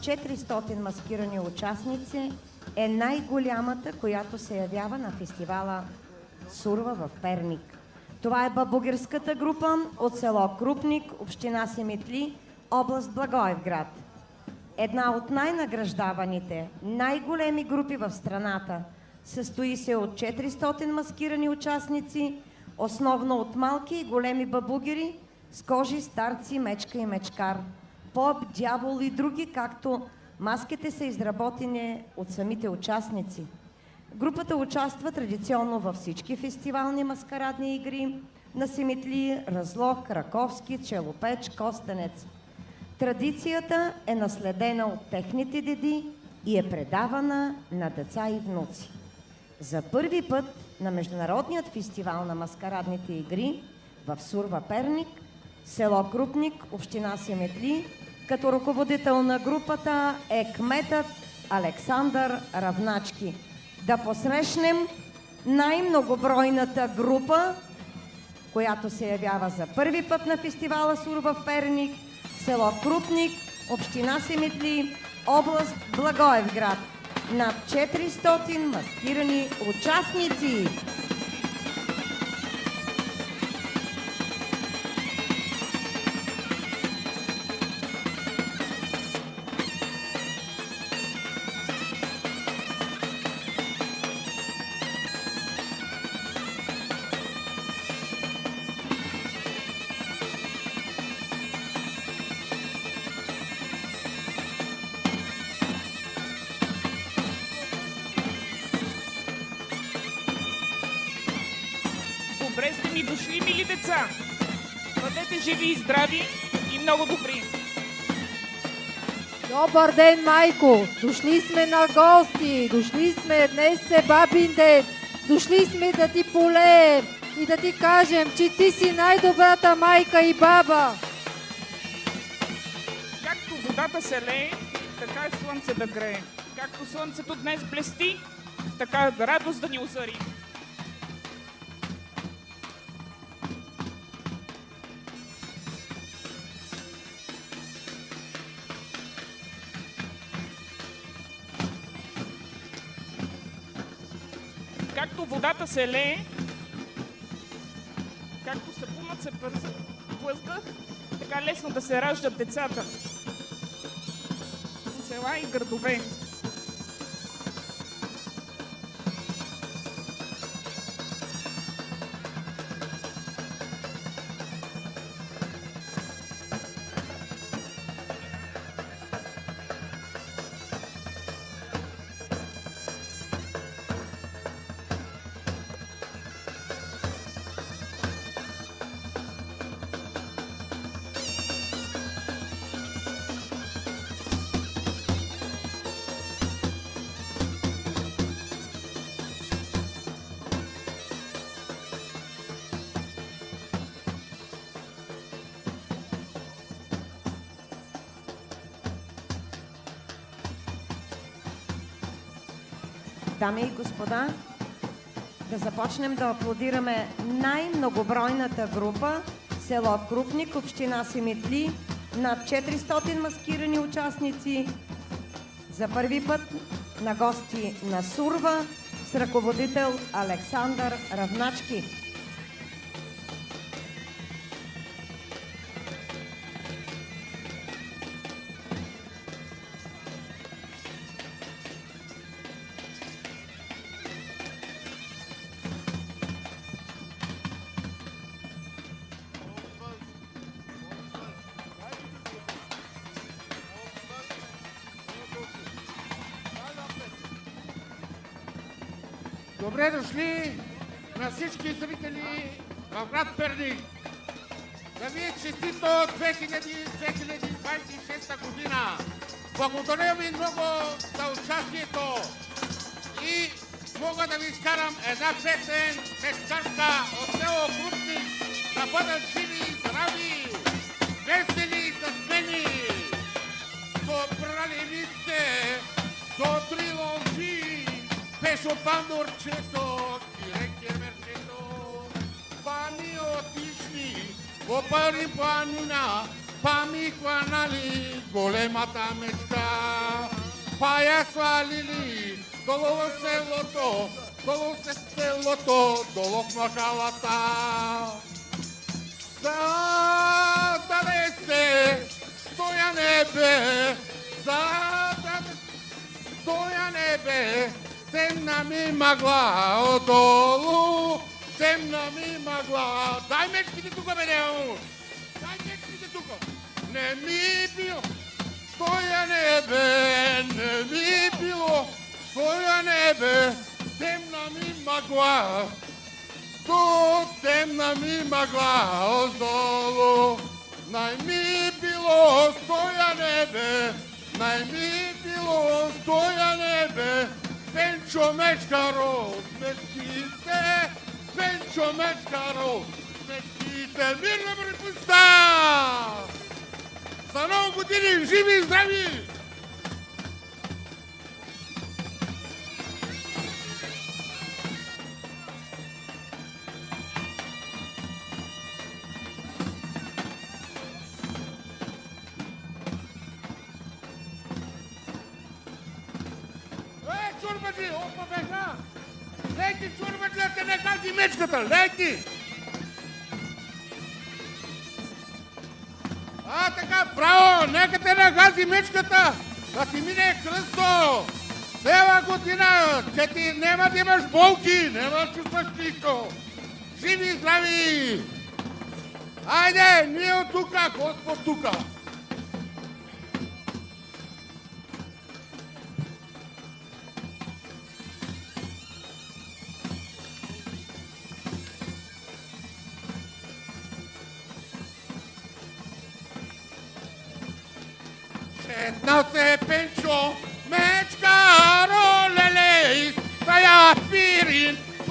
400 маскирани участници е най-голямата, която се явява на фестивала Сурва в Перник. Това е бабугерската група от село Крупник, община Симитли, област Благоевград. Една от най-награждаваните, най-големи групи в страната. Състои се от 400 маскирани участници, основно от малки и големи бабугери с кожи, старци, мечка и мечкар, поп, дявол и други, както маските са изработени от самите участници. Групата участва традиционно във всички фестивални маскарадни игри на Симитли, Разлог, Раковски, Челопеч, Костенец. Традицията е наследена от техните деди и е предавана на деца и внуци. За първи път на Международният фестивал на маскарадните игри в Сурва Перник, село Крупник, община Симитли, като ръководител на групата е кметът Александър Равначки. Да посрещнем най-многобройната група, която се явява за първи път на фестивала Сурва в Перник, село Крупник, община Симитли, област Благоевград. Над 400 маскирани участници. Добре сте ми дошли, мили деца! Бъдете живи и здрави и много добри! Добър ден, майко! Дошли сме на гости! Дошли сме, днес е бабин ден! Дошли сме да ти полеем и да ти кажем, че ти си най-добрата майка и баба! Както водата се лее, така е слънце да грее. Както слънцето днес блести, така радост да ни озари. Както водата се лее, както сапунът се плъзга, така лесно да се раждат децата по села и градове. Дами и господа, да започнем да аплодираме най-многобройната група село Крупник, община Симитли, над 400 маскирани участници. За първи път на гости на Сурва с ръководител Александър Равначки. Добре дошли на всички зрители в град Перник. Да ви е честито 2026 година. Благодаря ви много за участието и мога да ви изкарам една песен мечкарска от село Крупник. Да бъдат живи и здрави, весели и засмени. Собрали ли сте до 3 лъжи? Пешо пандорчето, киреке мерчето, пани отишли, по пари планина, па ми хванали големата мечта. я свалили, долу селото, долу в махалата. Зададе се, стоя небе, стоя небе, темна ми мъгла отдолу, темна ми мъгла. Дай мечките тук, бе, Нео! Дай мечките тук! Не ми било, стоя небе, не ми било, стоя небе, темна ми мъгла. Ту темна ми мъгла отдолу, най ми било стоя небе, най ми било стоя небе, Пенчо Мечкаро, мечките, Пенчо Мечкаро, мечките, мирна припуста! За много години, живи и здрави! Чурбаджи, опа бега! Лейки, чурбаджи, да те не гази мечката, лейки! Така, браво, нека те не гази мечката, да ти мине кръсто! Цела година, че ти няма да имаш болки, няма да чувстваш нищо! Живи и здрави! Айде, ние от тука, Господ тука! Шетнал се